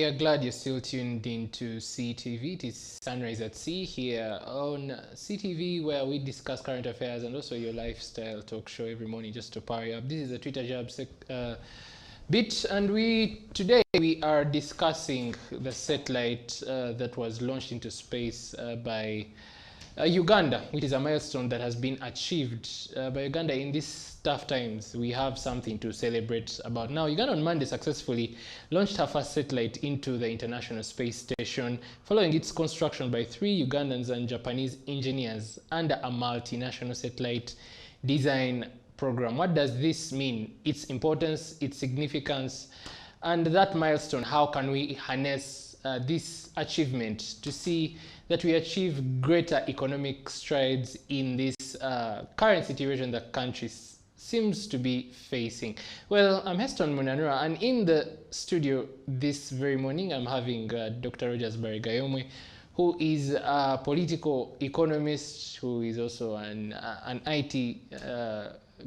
are glad you're still tuned in to SEETV. It is Sunrise at Sea here on SEETV, where we discuss current affairs and also your lifestyle talk show every morning just to power you up. This is the Twitter Jab bit, and today we are discussing the satellite that was launched into space by Uganda, which is a milestone that has been achieved by Uganda in these tough times. We have something to celebrate about. Now, Uganda on Monday successfully launched her first satellite into the International Space Station, following its construction by 3 Ugandans and Japanese engineers under a multinational satellite design program. What does this mean? Its importance, its significance, and that milestone, how can we harness this achievement to see that we achieve greater economic strides in this current situation that country seems to be facing? Well, I'm Heston Munanura, and in the studio this very morning I'm having Dr. Rogers Barigayomwe, who is a political economist, who is also an IT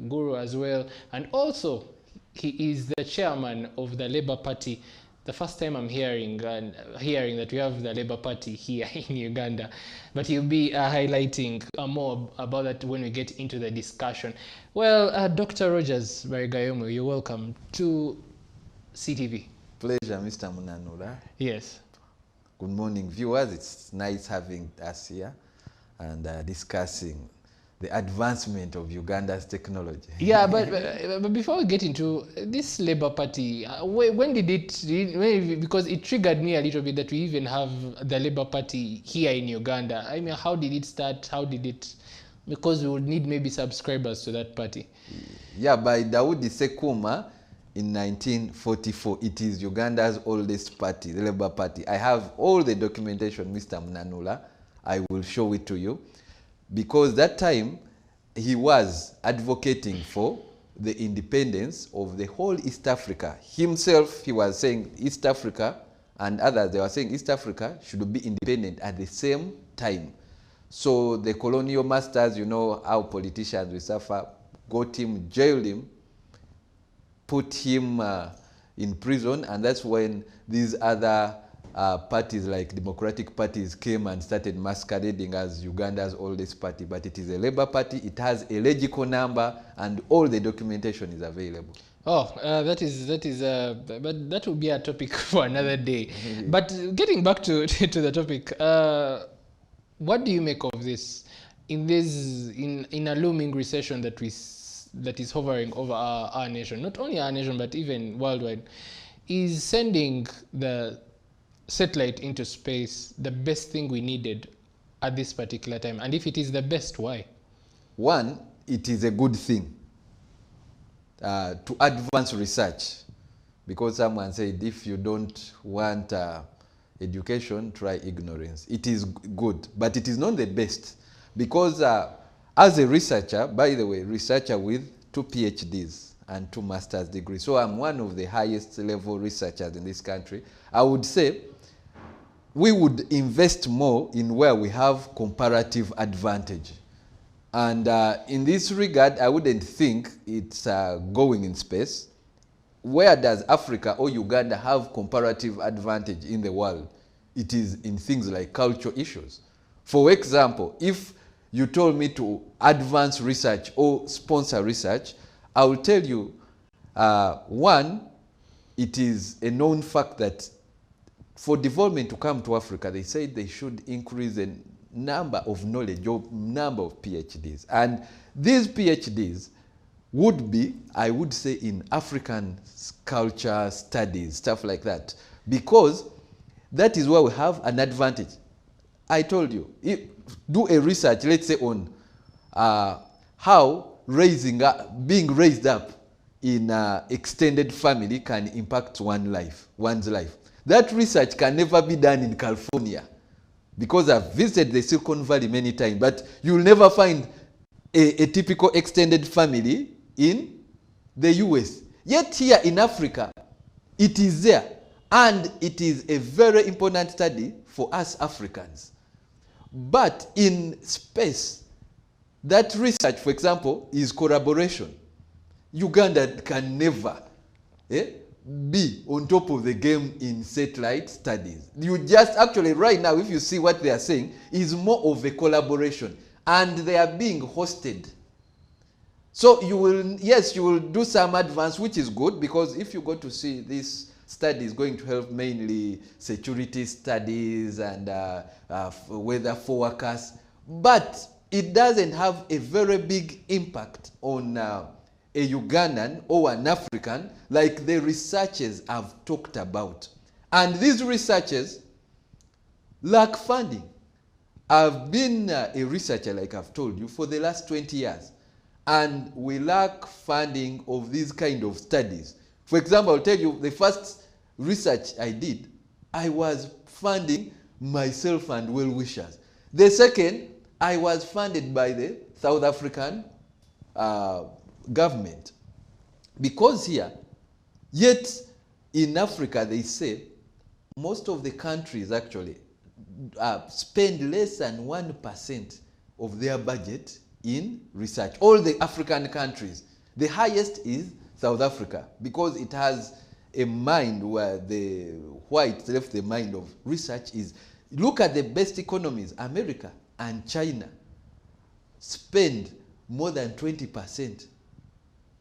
guru as well, and also he is the chairman of the Labour Party. The first time I'm hearing that we have the Labour Party here in Uganda, but he'll be highlighting more about that when we get into the discussion. Well, Dr. Rogers Barigayomwe, you're welcome to SEETV. Pleasure, Mr. Munanura. Yes. Good morning, viewers. It's nice having us here and discussing the advancement of Uganda's technology. Yeah, but before we get into this Labour Party, when did it, because it triggered me a little bit that we even have the Labour Party here in Uganda. I mean, how did it start? How did it, because we would need maybe subscribers to that party. Yeah, by Daudi Sekuma in 1944. It is Uganda's oldest party, the Labour Party. I have all the documentation, Mr. Munanura. I will show it to you. Because that time he was advocating for the independence of the whole East Africa. Himself, he was saying East Africa, and others, they were saying East Africa should be independent at the same time. So the colonial masters, you know how politicians will suffer, got him, jailed him, put him in prison, and that's when these other parties like democratic parties came and started masquerading as Uganda's oldest party. But it is a Labour Party. It has a legible number, and all the documentation is available. Oh, but that will be a topic for another day. But getting back to the topic, what do you make of this in a looming recession that is hovering over our nation? Not only our nation, but even worldwide. Is sending the satellite into space the best thing we needed at this particular time? And if it is the best, why? One, it is a good thing to advance research, because someone said if you don't want education, try ignorance. It is good, but it is not the best, because as a researcher, by the way, researcher with 2 PhDs and 2 master's degrees, so I'm one of the highest level researchers in this country. I would say we would invest more in where we have comparative advantage. And in this regard, I wouldn't think it's going in space. Where does Africa or Uganda have comparative advantage in the world? It is in things like cultural issues. For example, if you told me to advance research or sponsor research, I will tell you, one, it is a known fact that for development to come to Africa, they said they should increase the number of knowledge, or number of PhDs. And these PhDs would be, I would say, in African culture studies, stuff like that, because that is where we have an advantage. I told you, do a research, let's say, on how being raised up in an extended family can impact one's life. That research can never be done in California, because I've visited the Silicon Valley many times, but you'll never find a typical extended family in the US. Yet here in Africa, it is there, and it is a very important study for us Africans. But in space, that research, for example, is collaboration. Uganda can never be on top of the game in satellite studies. You just actually right now, if you see what they are saying, is more of a collaboration, and they are being hosted. So you will, yes, you will do some advance, which is good, because if you go to see this study is going to help mainly security studies and weather forecasts, but it doesn't have a very big impact on a Ugandan or an African like the researchers have talked about. And these researchers lack funding. I've been a researcher, like I've told you, for the last 20 years. And we lack funding of these kind of studies. For example, I'll tell you, the first research I did, I was funding myself and well-wishers. The second, I was funded by the South African government. Because here, yet in Africa, they say, most of the countries actually spend less than 1% of their budget in research. All the African countries. The highest is South Africa, because it has a mind where the whites left the mind of research is. Look at the best economies. America and China spend more than 20%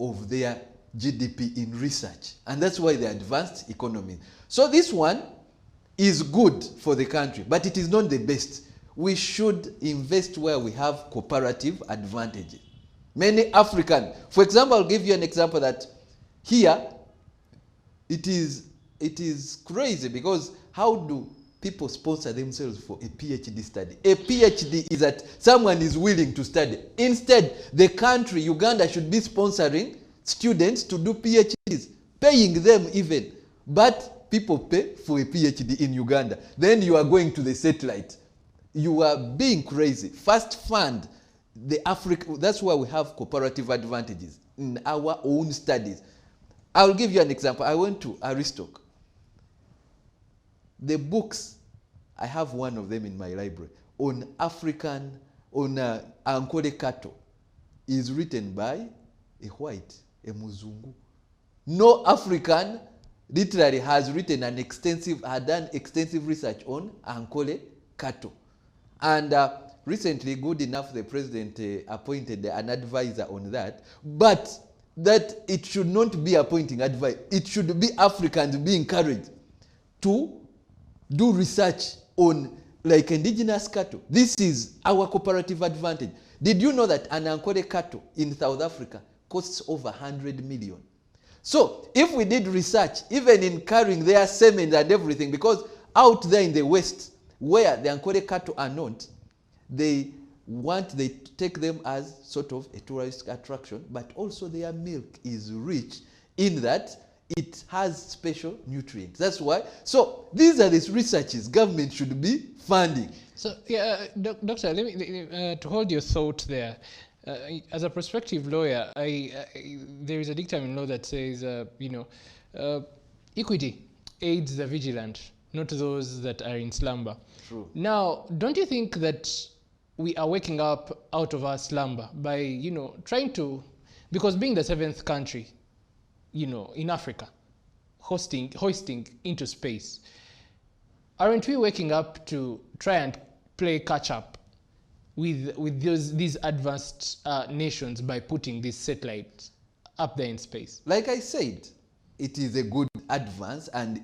of their GDP in research. And that's why they're advanced economies. So this one is good for the country, but it is not the best. We should invest where we have comparative advantages. Many African, for example, I'll give you an example that here it is crazy, because how do people sponsor themselves for a PhD study? A PhD is that someone is willing to study. Instead, the country, Uganda, should be sponsoring students to do PhDs, paying them even. But people pay for a PhD in Uganda. Then you are going to the satellite. You are being crazy. First fund the Africa. That's why we have comparative advantages in our own studies. I'll give you an example. I went to Aristoc. The books, I have one of them in my library, on African, on Ankole cattle, is written by a white, a Muzungu. No African literally has written done extensive research on Ankole cattle. And recently, good enough, the president appointed an advisor on that. But that it should not be appointing advisor. It should be Africans being encouraged to do research on like indigenous cattle. This is our comparative advantage. Did you know that an Ankole cattle in South Africa costs over 100 million? So if we did research, even in carrying their semen and everything, because out there in the West, where the Ankole cattle are not, they take them as sort of a tourist attraction, but also their milk is rich in that it has special nutrients. That's why. So these are these researches government should be funding. So yeah, Doctor, let me to hold your thought there. As a prospective lawyer, there is a dictum in law that says, equity aids the vigilant, not those that are in slumber. True. Now, don't you think that we are waking up out of our slumber by, trying to, because being the 7th country, in Africa, hoisting into space, aren't we waking up to try and play catch up with these advanced nations by putting these satellites up there in space? Like I said, it is a good advance, and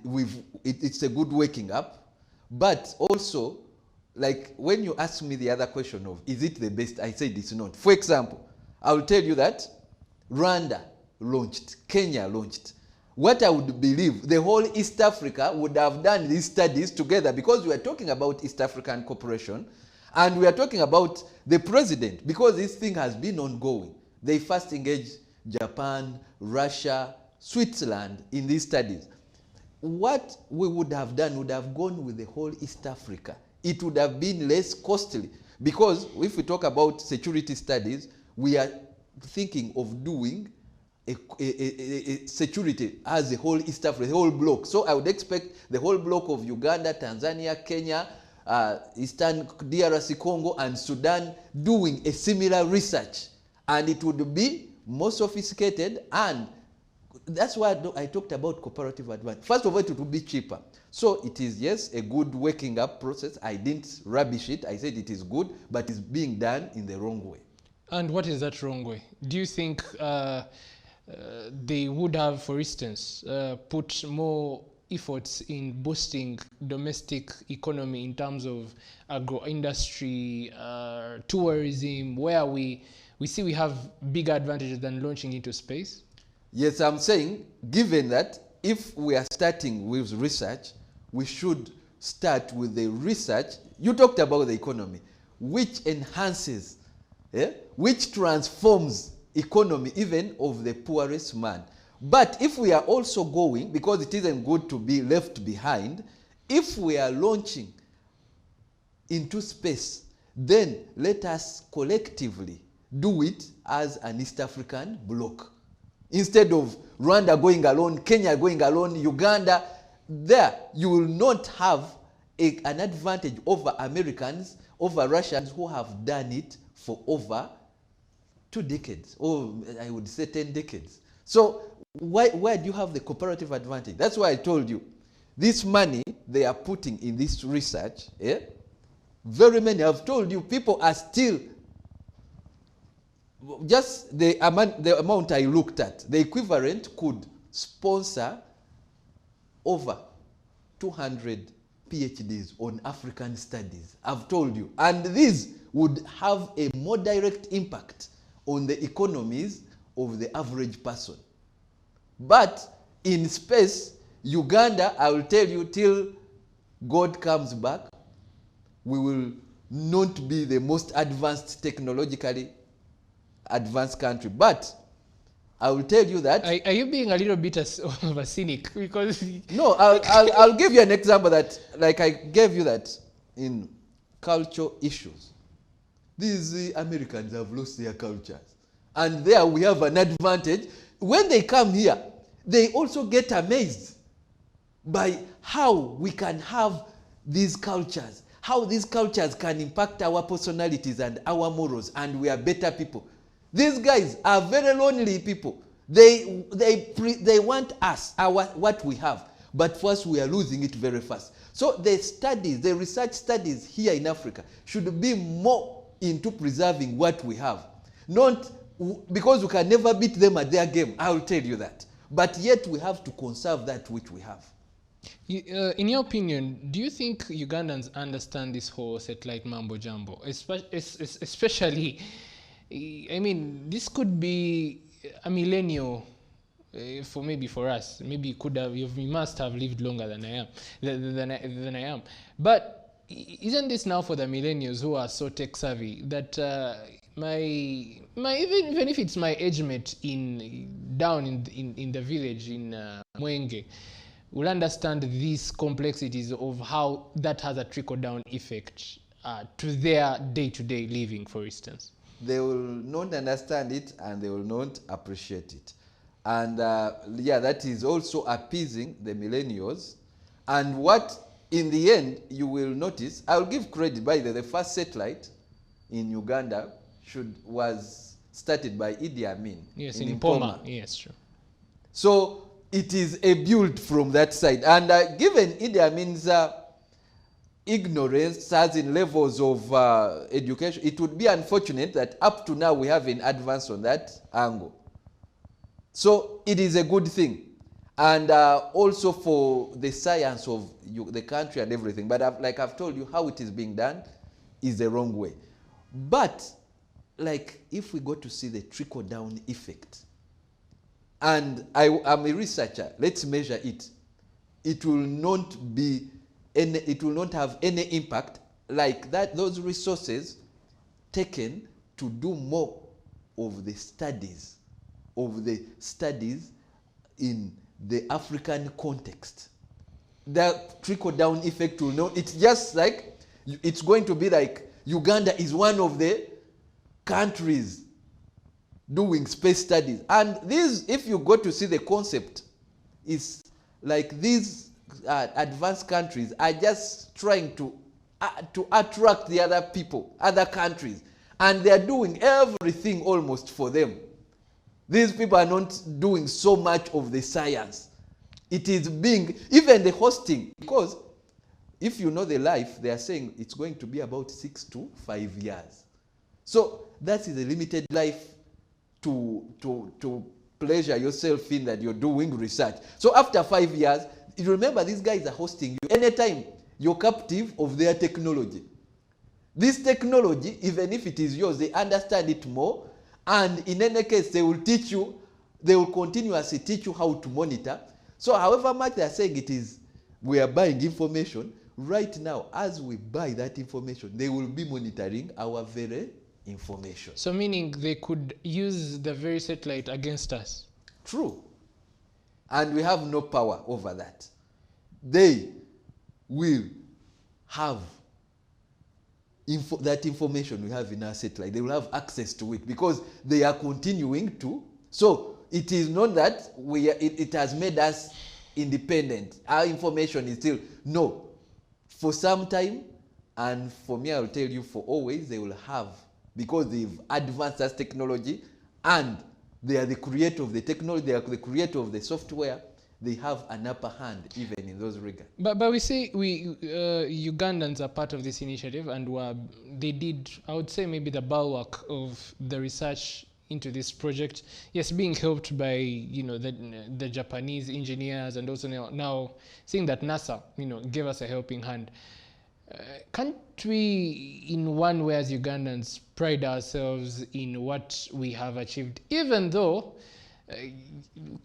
it's a good waking up. But also, like when you ask me the other question of, is it the best? I said it's not. For example, I'll tell you that Rwanda launched, Kenya launched. What I would believe, the whole East Africa would have done these studies together, because we are talking about East African cooperation, and we are talking about the president, because this thing has been ongoing. They first engaged Japan, Russia, Switzerland in these studies. What we would have done would have gone with the whole East Africa. It would have been less costly, because if we talk about security studies, we are thinking of doing a security as the whole East Africa, the whole block. So I would expect the whole block of Uganda, Tanzania, Kenya, Eastern DRC Congo, and Sudan doing a similar research. And it would be more sophisticated and That's why I talked about cooperative advantage. First of all, it will be cheaper. So it is, yes, a good waking up process. I didn't rubbish it. I said it is good, but it's being done in the wrong way. And what is that wrong way? Do you think they would have, for instance, put more efforts in boosting domestic economy in terms of agro-industry, tourism, where we see we have bigger advantages than launching into space? Yes, I'm saying, given that if we are starting with research, we should start with the research. You talked about the economy, which enhances, which transforms economy even of the poorest man. But if we are also going, because it isn't good to be left behind, if we are launching into space, then let us collectively do it as an East African bloc. Instead of Rwanda going alone, Kenya going alone, Uganda, there you will not have an advantage over Americans, over Russians who have done it for over 2 decades, or I would say 10 decades. So where do you have the comparative advantage? That's why I told you, this money they are putting in this research, very many, I've told you, people are still, just the amount I looked at, the equivalent could sponsor over 200 PhDs on African studies, I've told you. And this would have a more direct impact on the economies of the average person. But in space, Uganda, I will tell you, till God comes back, we will not be the most advanced, technologically advanced country. But I will tell you that... Are you being a little bit of a cynic? Because... No, I'll give you an example that, like I gave you that in cultural issues. These Americans have lost their cultures. And there we have an advantage. When they come here, they also get amazed by how we can have these cultures, how these cultures can impact our personalities and our morals, and we are better people. These guys are very lonely people. They want us, what we have, but first we are losing it very fast. So the studies, the research studies here in Africa should be more into preserving what we have. Not because we can never beat them at their game, I will tell you that. But yet we have to conserve that which we have. In your opinion, do you think Ugandans understand this whole satellite mambo jumbo? Especially, I mean, this could be a millennial for us. Maybe you must have lived longer than I am. But isn't this now for the millennials who are so tech savvy that even if it's my age mate down in the village in Mwenge will understand these complexities of how that has a trickle-down effect to their day-to-day living, for instance? They will not understand it and they will not appreciate it. And yeah, that is also appeasing the millennials. And what, in the end, you will notice, I'll give credit, by the first satellite in Uganda was started by Idi Amin. Yes, in Mpoma. Yes, true. So it is a build from that side. And given Idi Amin's ignorance, as in levels of education, it would be unfortunate that up to now we haven't advanced on that angle. So it is a good thing. And also for the science of the country and everything. But like I've told you, how it is being done is the wrong way. But like if we go to see the trickle-down effect, and I'm a researcher, let's measure it. It will not have any impact like that. Those resources taken to do more of the studies in the African context. The trickle-down effect will not. It's just like it's going to be like Uganda is one of the countries doing space studies. And these, if you go to see the concept, it's like these advanced countries are just trying to attract the other people, other countries. And they're doing everything almost for them. These people are not doing so much of the science. It is being, even the hosting, because if you know the life, they are saying it's going to be about 6 to 5 years. So that is a limited life to pleasure yourself in that you're doing research. So after 5 years, you remember these guys are hosting you anytime you're captive of their technology. This technology, even if it is yours, they understand it more, and in any case, they will teach you, they will continuously teach you how to monitor. So however much they are saying it is, we are buying information, right now, as we buy that information, they will be monitoring our very information. So meaning they could use the very satellite against us? True. And we have no power over that. They will have that information we have in our satellite. They will have access to it because they are continuing to. So it is not that it has made us independent. Our information is still, no. For some time, and for me, I will tell you for always, they will have, because they've advanced as technology and they are the creator of the technology, they are the creator of the software, they have an upper hand even in those regards. But we say Ugandans are part of this initiative, and they did, I would say, maybe the bulwark of the research into this project. Yes, being helped by the Japanese engineers, and also now seeing that NASA gave us a helping hand. Can't we, in one way as Ugandans, pride ourselves in what we have achieved, even though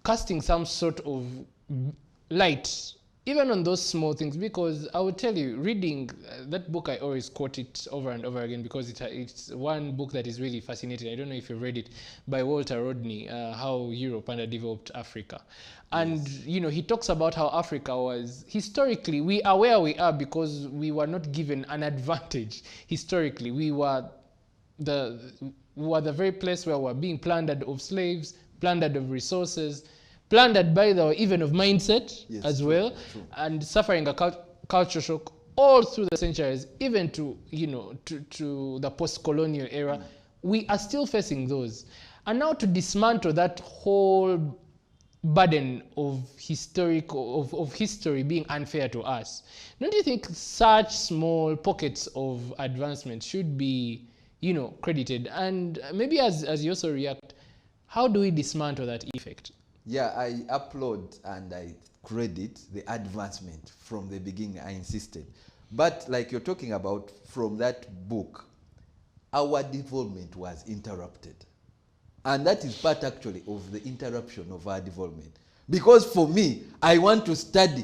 casting some sort of light even on those small things? Because I would tell you, reading that book, I always quote it over and over again because it's one book that is really fascinating. I don't know if you've read it, by Walter Rodney, How Europe Underdeveloped Africa. And yes, he talks about how Africa was, historically, we are where we are because we were not given an advantage. Historically, we were the very place where we were being plundered of slaves, plundered of resources, plundered, by the way, even of mindset, yes, as well, true. And suffering a culture shock all through the centuries, even to the post-colonial era. We are still facing those. And now to dismantle that whole burden of history being unfair to us, don't you think such small pockets of advancement should be credited? And maybe as you also react, how do we dismantle that effect? Yeah, I applaud and I credit the advancement from the beginning. I insisted. But like you're talking about from that book, our development was interrupted. And that is part actually of the interruption of our development. Because for me, I want to study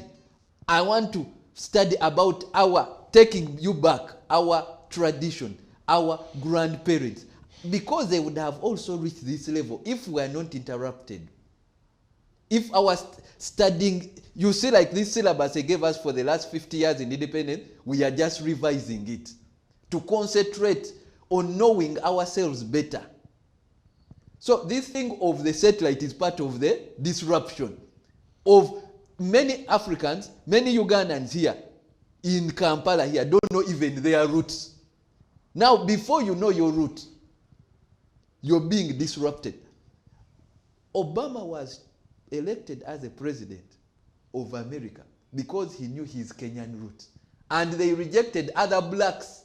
about taking you back, our tradition, our grandparents. Because they would have also reached this level if we are not interrupted. If our studying, you see, like this syllabus they gave us for the last 50 years in independence, we are just revising it to concentrate on knowing ourselves better. So this thing of the satellite is part of the disruption of many Africans, many Ugandans here in Kampala here don't know even their roots. Now, before you know your root, you're being disrupted. Obama was elected as a president of America because he knew his Kenyan roots. And they rejected other blacks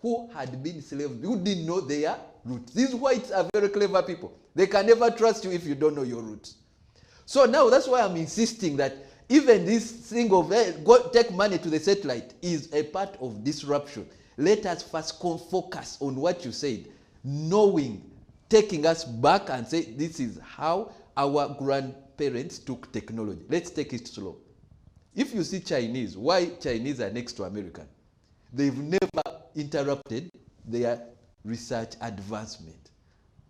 who had been slaves, who didn't know their roots. These whites are very clever people. They can never trust you if you don't know your roots. So now that's why I'm insisting that even this thing of take money to the satellite is a part of disruption. Let us first focus on what you said, knowing, taking us back and say this is how our grandparents took technology. Let's take it slow. If you see Chinese, why Chinese are next to American? They've never interrupted their research advancement.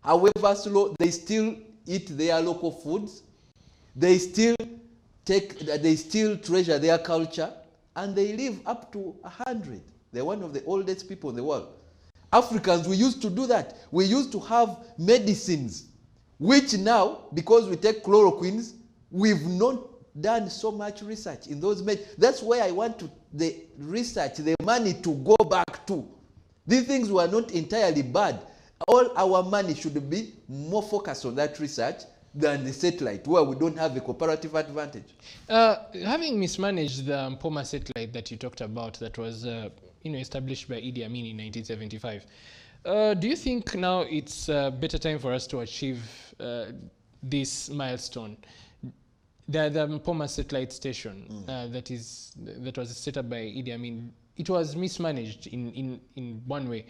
However slow, they still eat their local foods. They still treasure their culture, and they live up to 100. They're one of the oldest people in the world. Africans, we used to do that. We used to have medicines, which now, because we take chloroquines, we've not done so much research in those medicines. That's where I want the research, the money to go back to. These things were not entirely bad. All our money should be more focused on that research than the satellite, where we don't have a comparative advantage. Having mismanaged the Mpoma satellite that you talked about, that was established by Idi Amin in 1975, do you think now it's a better time for us to achieve this milestone? The Mpoma satellite station that was set up by Idi Amin, it was mismanaged in one way.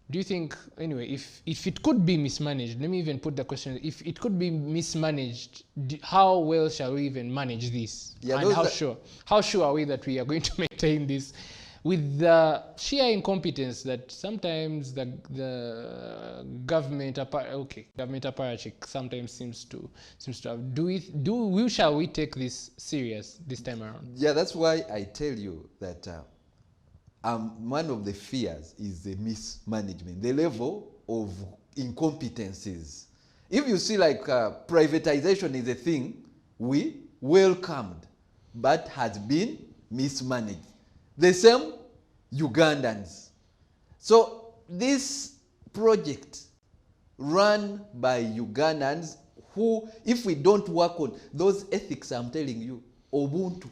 Do you think, anyway, if it could be mismanaged, let me even put the question, if it could be mismanaged, how well shall we even manage this? Yeah, and how sure are we that we are going to maintain this with the sheer incompetence that sometimes the government apparatchik sometimes seems to have? Shall we take this serious this time around? Yeah, that's why I tell you that one of the fears is the mismanagement, the level of incompetencies. If you see, like, privatization is a thing we welcomed, but has been mismanaged. The same Ugandans. So this project run by Ugandans who, if we don't work on those ethics, I'm telling you, Ubuntu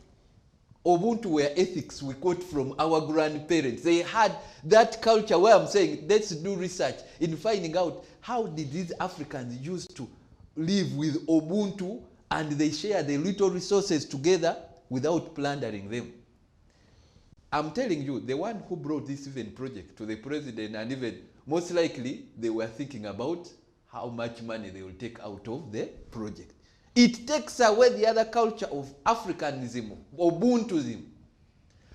were ethics we quote from our grandparents. They had that culture where I'm saying, let's do research in finding out how did these Africans used to live with Ubuntu, and they share the little resources together without plundering them. I'm telling you, the one who brought this even project to the president, and even most likely they were thinking about how much money they will take out of the project. It takes away the other culture of Africanism, Ubuntuism.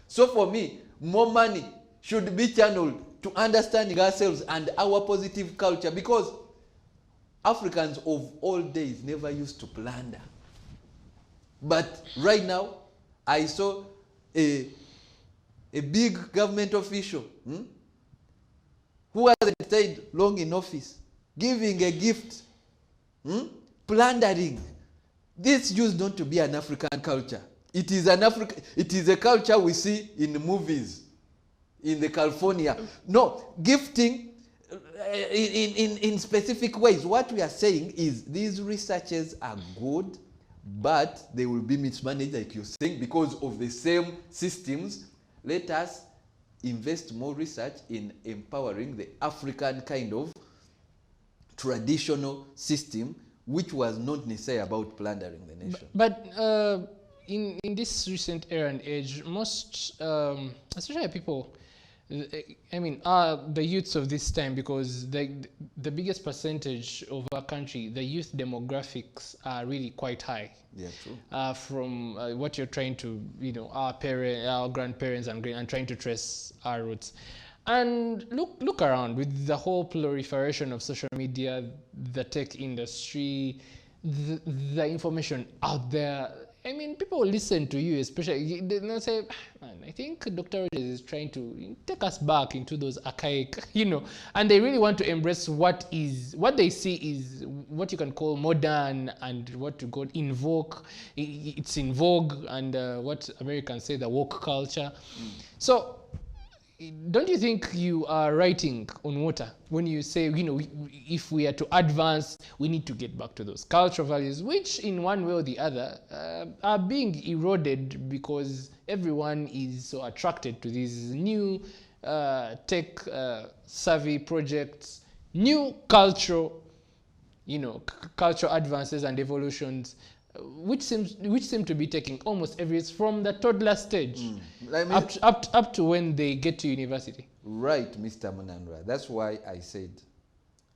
So for me, more money should be channeled to understanding ourselves and our positive culture, because Africans of all days never used to plunder. But right now, I saw a big government official who hasn't stayed long in office, giving a gift, plundering. This used not to be an African culture. It is a culture we see in movies, in the California. No, gifting in specific ways. What we are saying is these researches are good, but they will be mismanaged, like you're saying, because of the same systems. Let us invest more research in empowering the African kind of traditional system, which was not necessarily about plundering the nation. But in this recent era and age, most, especially people, the youths of this time, because the biggest percentage of our country, the youth demographics are really quite high. Yeah, true. From what you're trying to, our grandparents and trying to trace our roots. And look around with the whole proliferation of social media, the tech industry, the information out there. I mean, people listen to you, especially, they'll say, man, I think Dr. Rogers is trying to take us back into those archaic, and they really want to embrace what they see is what you can call modern and what you call in vogue. It's in vogue, and what Americans say, the woke culture. So, don't you think you are writing on water when you say, if we are to advance, we need to get back to those cultural values, which in one way or the other are being eroded because everyone is so attracted to these new tech savvy projects, new cultural advances and evolutions, which seem to be taking almost every, from the toddler stage up to when they get to university. Right, Mr. Munandwa. That's why I said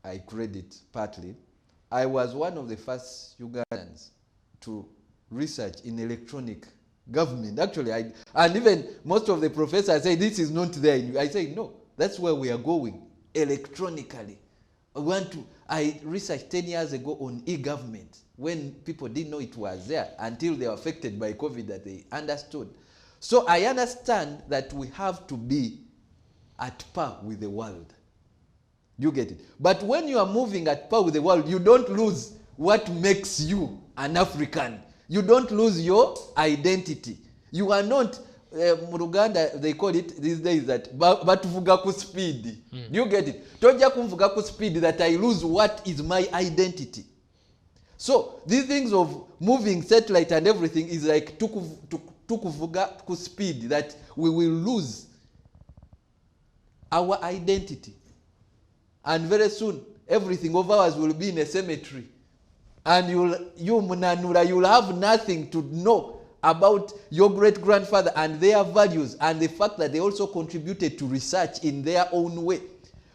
I credit partly. I was one of the first Ugandans to research in electronic government. Actually, and even most of the professors say this is not there. I say no, that's where we are going, electronically. I researched 10 years ago on e-government, when people didn't know it was there until they were affected by COVID that they understood. So I understand that we have to be at par with the world. You get it? But when you are moving at par with the world, you don't lose what makes you an African. You don't lose your identity. You are not mu Luganda they call it these days that batuvuga ku speed. Do you get it? Tojja kumvuga ku speed that I lose what is my identity. So these things of moving satellite and everything is like tukuvuga ku speed, that we will lose our identity, and very soon everything of ours will be in a cemetery, and you Munanura, you'll have nothing to know about your great-grandfather and their values and the fact that they also contributed to research in their own way.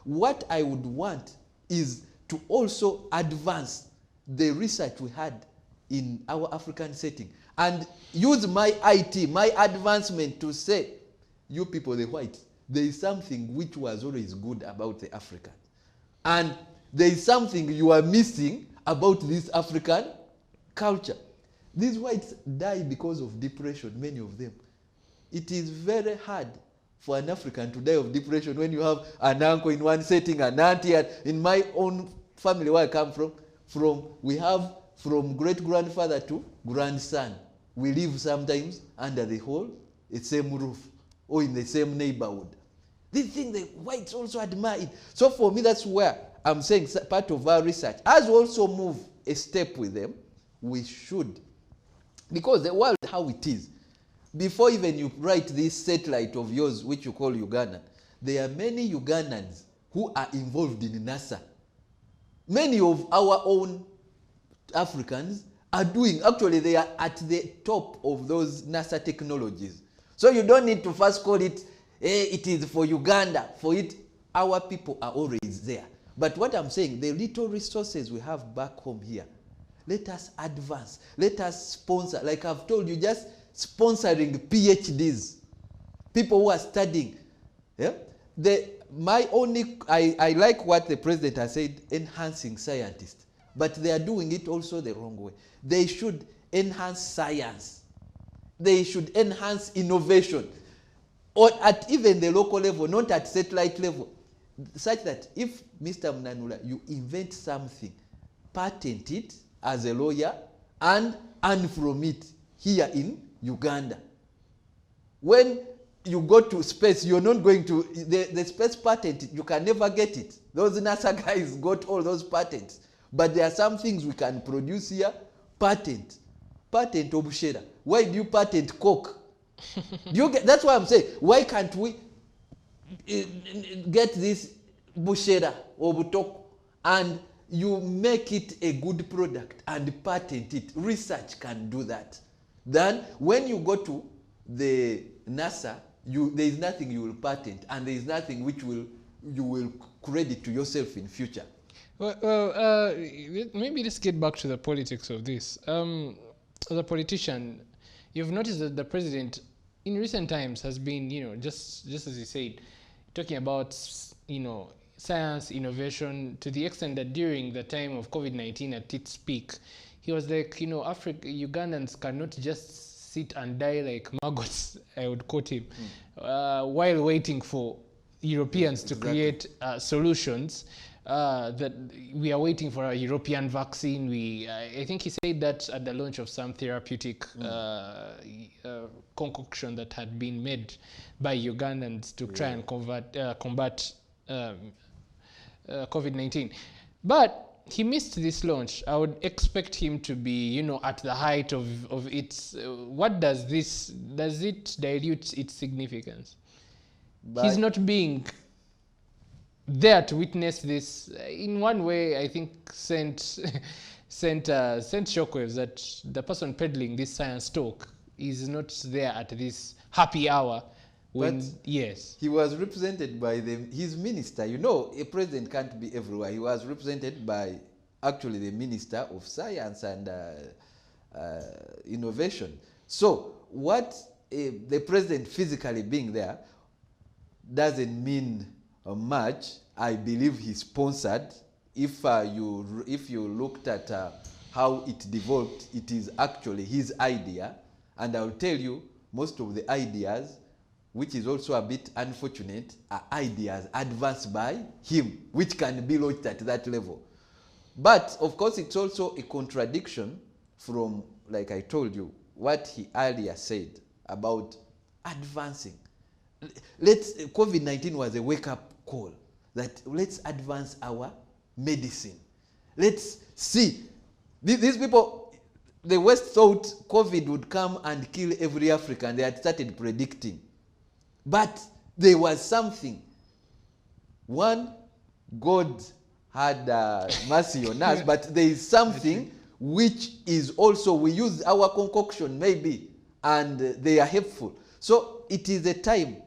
What I would want is to also advance the research we had in our African setting and use my IT, my advancement to say, you people, the whites, there is something which was always good about the African. And there is something you are missing about this African culture. These whites die because of depression, many of them. It is very hard for an African to die of depression when you have an uncle in one setting, an auntie. In my own family where I come from, we have from great-grandfather to grandson. We live sometimes under the same roof or in the same neighborhood. This thing the whites also admire it. So for me, that's where I'm saying part of our research. As we also move a step with them, we should. Because the world, how it is, before even you write this satellite of yours, which you call Uganda, there are many Ugandans who are involved in NASA. Many of our own Africans are doing, actually they are at the top of those NASA technologies. So you don't need to first call it, it is for Uganda. For it, our people are always there. But what I'm saying, the little resources we have back home here, let us advance. Let us sponsor. Like I've told you, just sponsoring PhDs. People who are studying. Yeah? I like what the president has said, enhancing scientists. But they are doing it also the wrong way. They should enhance science. They should enhance innovation. Or at even the local level, not at satellite level. Such that if, Mr. Mnanula, you invent something, patent it as a lawyer and earn from it here in Uganda. When you go to space, you're not going to, the space patent, you can never get it. Those NASA guys got all those patents. But there are some things we can produce here, patent obushera. Why do you patent Coke? That's why I'm saying, why can't we get this bushera or butok and you make it a good product and patent it? Research can do that. Then when you go to the NASA, there is nothing you will patent and there is nothing which you will credit to yourself in future. Well, maybe let's get back to the politics of this. As a politician, you've noticed that the president in recent times has been, just as you said, talking about, science, innovation, to the extent that during the time of COVID-19 at its peak, he was like, Ugandans cannot just sit and die like maggots, I would quote him, while waiting for Europeans to create solutions. That we are waiting for a European vaccine. I think he said that at the launch of some therapeutic concoction that had been made by Ugandans to try and combat COVID-19. But he missed this launch. I would expect him to be, at the height of its. What does it dilute its significance? He's not being there to witness this. In one way, I think sent shockwaves that the person peddling this science talk is not there at this happy hour. When, yes, he was represented by his minister. A president can't be everywhere. He was represented by actually the Minister of Science and Innovation. So what the president physically being there doesn't mean much. I believe he sponsored. If you looked at how it developed, it is actually his idea. And I'll tell you, most of the ideas, which is also a bit unfortunate, are ideas advanced by him, which can be launched at that level. But of course, it's also a contradiction from, like I told you, what he earlier said about advancing. COVID-19 was a wake-up call that let's advance our medicine. Let's see. These people, the West thought COVID would come and kill every African. They had started predicting. But there was something. One, God had mercy on us, but there is something which is also, we use our concoction maybe, and they are helpful. So it is a time,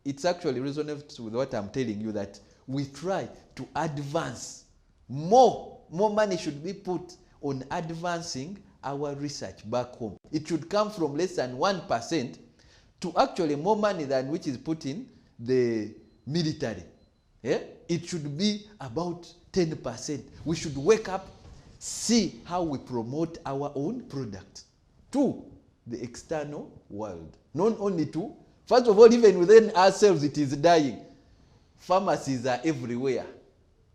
it's actually resonates with what I'm telling you, that we try to advance. More money should be put on advancing our research back home. It should come from less than 1% to actually more money than which is put in the military. Yeah? It should be about 10%. We should wake up, see how we promote our own product to the external world. Not only to, first of all, even within ourselves it is dying. Pharmacies are everywhere.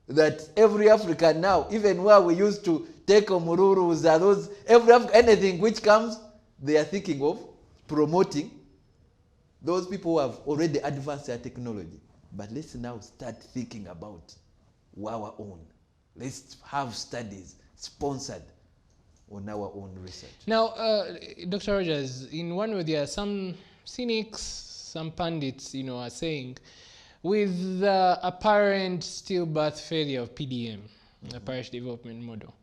That every African now, even where we used to take omururus, those, anything which comes, they are thinking of promoting. Those people who have already advanced their technology. But let's now start thinking about our own. Let's have studies sponsored on our own research. Now, Dr. Rogers, in one way, there are some cynics, some pundits, are saying, with the apparent stillbirth failure of PDM, the parish development model,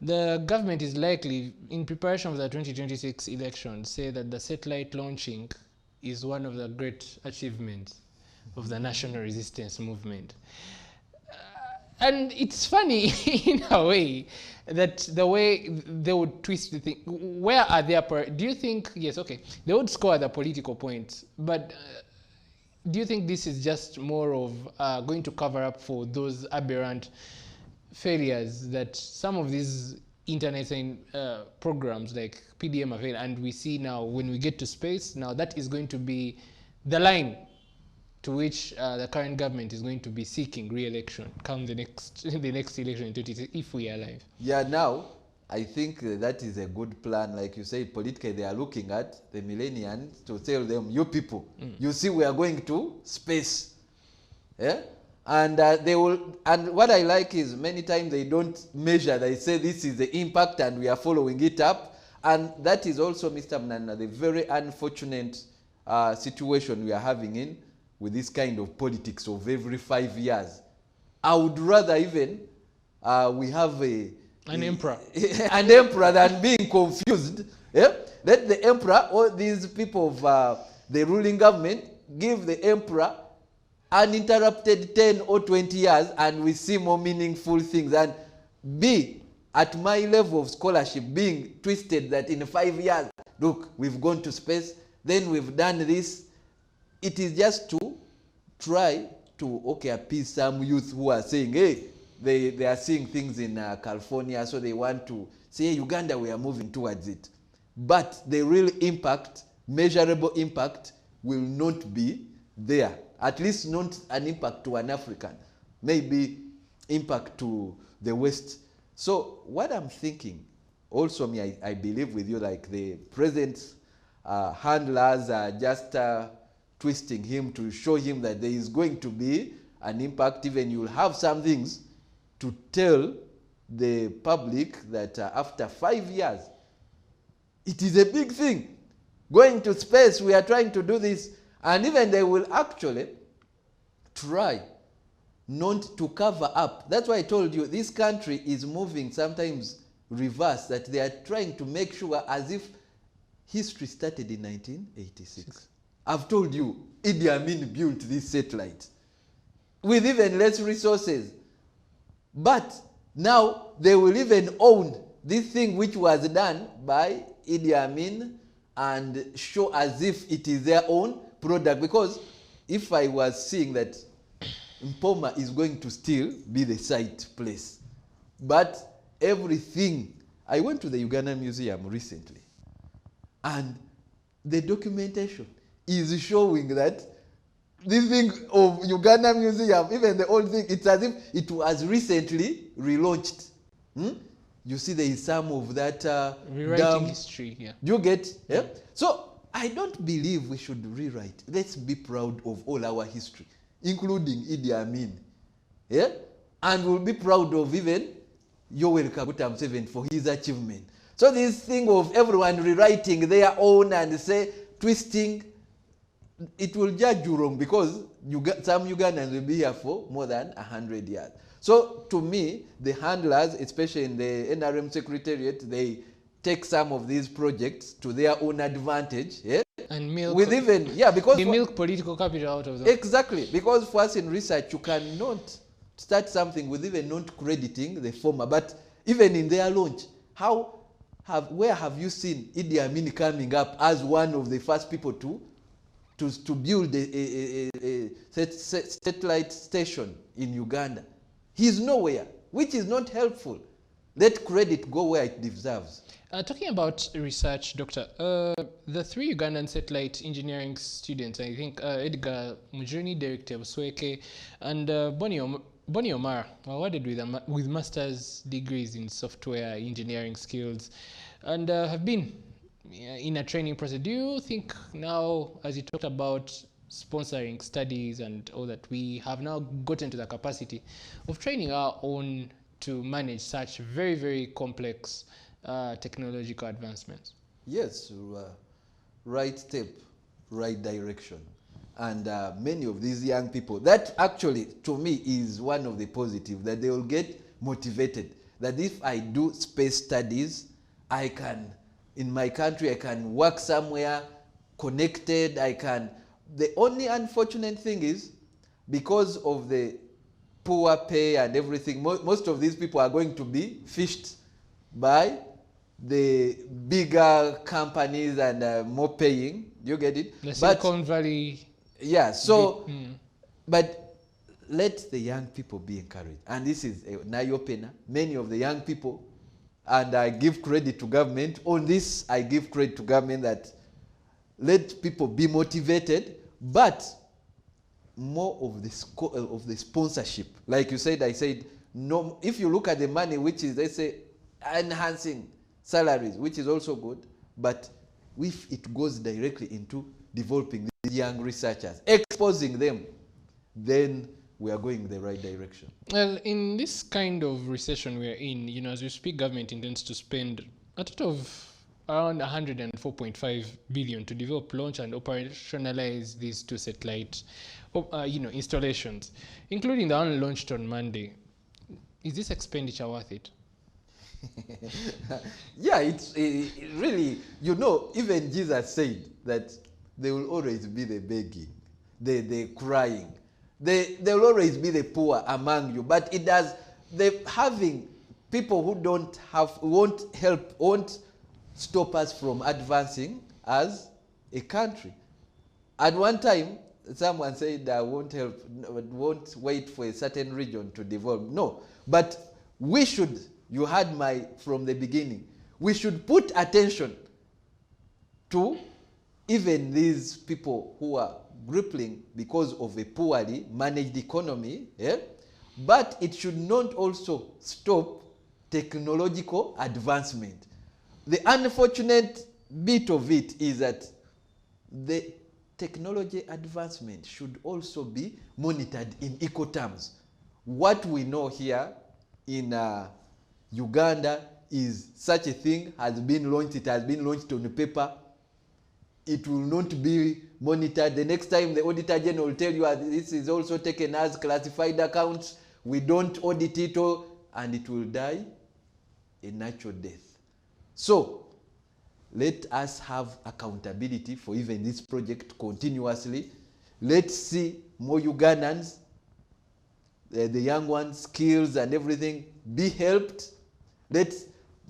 the government is likely, in preparation of the 2026 election, say that the satellite launching is one of the great achievements of the national resistance movement. And it's funny in a way that the way they would twist the thing, where are their, do you think, yes, okay, they would score the political points, but do you think this is just more of going to cover up for those aberrant failures that some of these internet programs like PDM have failed, and we see now when we get to space, now that is going to be the line to which the current government is going to be seeking re-election come the next election in 2020, if we are alive. Yeah, now I think that is a good plan. Like you say, politically they are looking at the millennials to tell them, you people, you see we are going to space. Yeah? And they will, and what I like is many times they don't measure, they say this is the impact and we are following it up. And that is also, Mr. Mnana, the very unfortunate situation we are having with this kind of politics of every 5 years. I would rather even we have an emperor. An emperor than being confused. Yeah? Let the emperor, or these people of the ruling government, give the emperor uninterrupted 10 or 20 years and we see more meaningful things. And be at my level of scholarship being twisted that in 5 years, look, we've gone to space, then we've done this. It is just to try to appease some youth who are saying, hey, they are seeing things in California, so they want to say, hey, Uganda, we are moving towards it. But the real impact, measurable impact, will not be there. At least not an impact to an African. Maybe impact to the West. So what I'm thinking, also me, I believe with you, like the present handlers are just twisting him to show him that there is going to be an impact. Even you'll have some things to tell the public that after 5 years, it is a big thing. Going to space, we are trying to do this. And even they will actually try not to cover up. That's why I told you this country is moving sometimes reverse, that they are trying to make sure as if history started in 1986. I've told you, Idi Amin built this satellite with even less resources. But now they will even own this thing which was done by Idi Amin and show as if it is their own product. Because if I was seeing that Mpoma is going to still be the site place, but everything, I went to the Uganda Museum recently, and the documentation is showing that this thing of Uganda Museum, even the old thing, it's as if it was recently relaunched. You see there is some of that rewriting history here. You get? Yeah? So I don't believe we should rewrite. Let's be proud of all our history, including Idi Amin. Yeah? And we'll be proud of even Yoweri Kaguta Museveni for his achievement. So this thing of everyone rewriting their own and say, twisting, it will judge you wrong, because some Ugandans will be here for more than 100 years. So to me, the handlers, especially in the NRM Secretariat, they take some of these projects to their own advantage. Yeah? And milk. With even, yeah, because they milk political capital out of them. Exactly, because for us in research, you cannot start something with even not crediting the former. But even in their launch, where have you seen Idi Amin coming up as one of the first people to build a satellite station in Uganda? He's nowhere, which is not helpful. Let credit go where it deserves. Talking about research, Doctor, the 3 Ugandan satellite engineering students, I think Edgar Mujuni, Derek Tebusweke, and Bonnie Omar, were awarded with master's degrees in software engineering skills, and have been in a training process. Do you think now, as you talked about sponsoring studies and all that, we have now gotten to the capacity of training our own to manage such very, very complex technological advancements? Yes, right step, right direction. And many of these young people, that actually to me is one of the positives, that they will get motivated, that if I do space studies, I can, in my country, I can work somewhere connected, I can. The only unfortunate thing is, because of the poor pay and everything, most of these people are going to be fished by the bigger companies and more paying. You get it? The Silicon Valley. Yeah, so, but let the young people be encouraged. And this is an eye-opener. Many of the young people, and I give credit to government, on this I give credit to government, that let people be motivated, but more of the sponsorship. Like you said, I said, no, if you look at the money, which is, they say, enhancing salaries, which is also good, but if it goes directly into developing these young researchers, exposing them, then we are going in the right direction. Well, in this kind of recession we're in, as we speak, government intends to spend a total of around 104.5 billion to develop, launch, and operationalize these 2 satellite, installations, including the one launched on Monday. Is this expenditure worth it? Yeah, it really, even Jesus said that there will always be the begging, the crying. There will always be the poor among you. But it does, having people who won't help, won't stop us from advancing as a country. At one time, someone said I won't help, won't wait for a certain region to develop. No, but we should, you had from the beginning, we should put attention to even these people who are grappling because of a poorly managed economy, yeah? But it should not also stop technological advancement. The unfortunate bit of it is that the technology advancement should also be monitored in equal terms. What we know here in Uganda is such a thing has been launched, it has been launched on the paper. It will not be monitored. The next time the Auditor General will tell you this is also taken as classified accounts, we don't audit it all, and it will die a natural death. So let us have accountability for even this project continuously. Let's see more Ugandans, the young ones, skills and everything, be helped. Let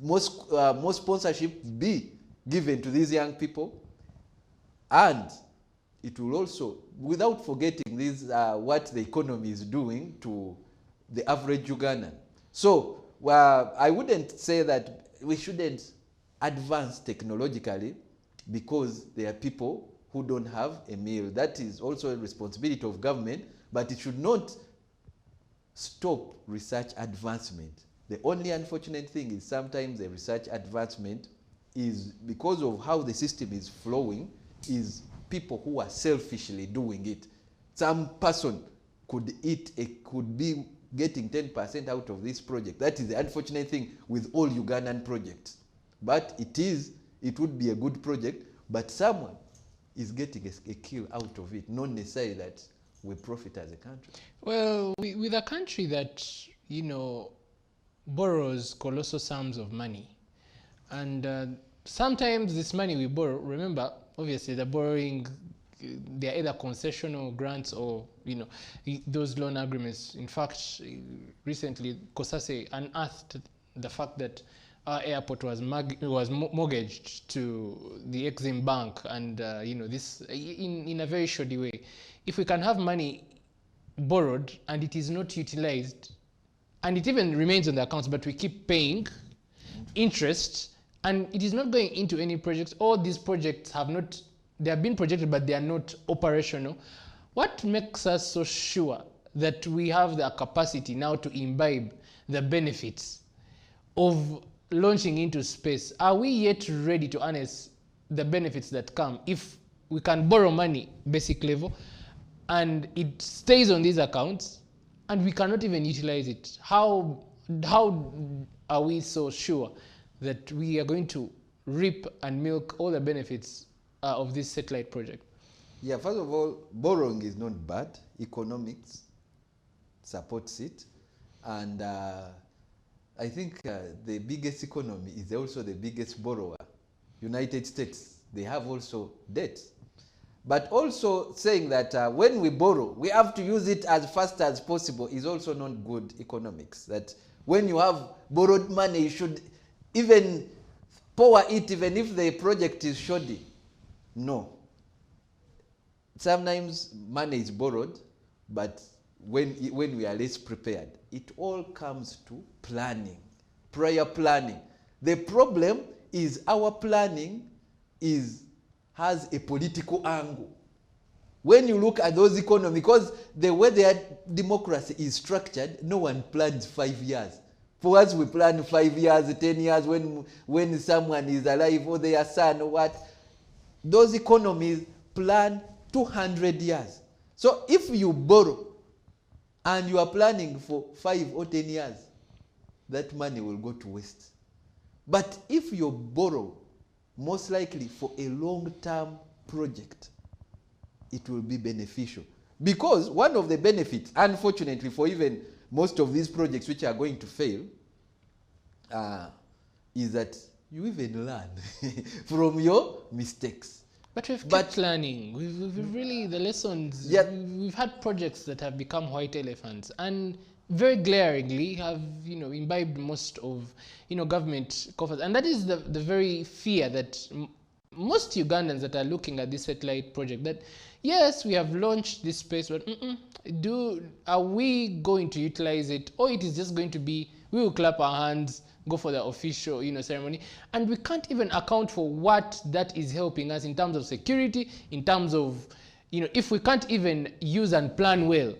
more sponsorship be given to these young people. And it will also, without forgetting this, what the economy is doing to the average Ugandan. So I wouldn't say that we shouldn't advance technologically because there are people who don't have a meal. That is also a responsibility of government, but it should not stop research advancement. The only unfortunate thing is sometimes the research advancement is because of how the system is flowing, is people who are selfishly doing it. Some person could be getting 10% out of this project. That is the unfortunate thing with all Ugandan projects. But it would be a good project, but someone is getting a kill out of it, not necessarily that we profit as a country. Well, with a country that, borrows colossal sums of money, and sometimes this money we borrow, remember, obviously the borrowing, they're either concessional grants or, those loan agreements. In fact, recently, Kosase unearthed the fact that our airport was mortgaged to the Exim Bank, and this in a very shoddy way. If we can have money borrowed and it is not utilized, and it even remains on the accounts, but we keep paying interest, and it is not going into any projects. All these projects they have been projected, but they are not operational. What makes us so sure that we have the capacity now to imbibe the benefits of launching into space? Are we yet ready to harness the benefits that come if we can borrow money, basic level, and it stays on these accounts, and we cannot even utilize it? How are we so sure that we are going to reap and milk all the benefits of this satellite project? Yeah, first of all, borrowing is not bad. Economics supports it. And I think the biggest economy is also the biggest borrower. United States, they have also debt. But also saying that when we borrow, we have to use it as fast as possible is also not good economics. That when you have borrowed money, you should even power it even if the project is shoddy. No. Sometimes money is borrowed, but when we are less prepared, it all comes to planning, prior planning. The problem is our planning has a political angle. When you look at those economies, because the way their democracy is structured, no one plans 5 years. For us, we plan 5 years, 10 years when someone is alive or their son or what. Those economies plan 200 years. So if you borrow and you are planning for 5 or 10 years, that money will go to waste. But if you borrow, most likely for a long-term project, it will be beneficial. Because one of the benefits, unfortunately, for even most of these projects which are going to fail, is that you even learn from your mistakes. But we've kept learning. We've really, the lessons, we've had projects that have become white elephants and very glaringly have, imbibed most of, government coffers. And that is the very fear that most Ugandans that are looking at this satellite project, that yes, we have launched this space, but are we going to utilize it? Or it is just going to be, we will clap our hands, go for the official, ceremony, and we can't even account for what that is helping us in terms of security, in terms of, if we can't even use and plan well,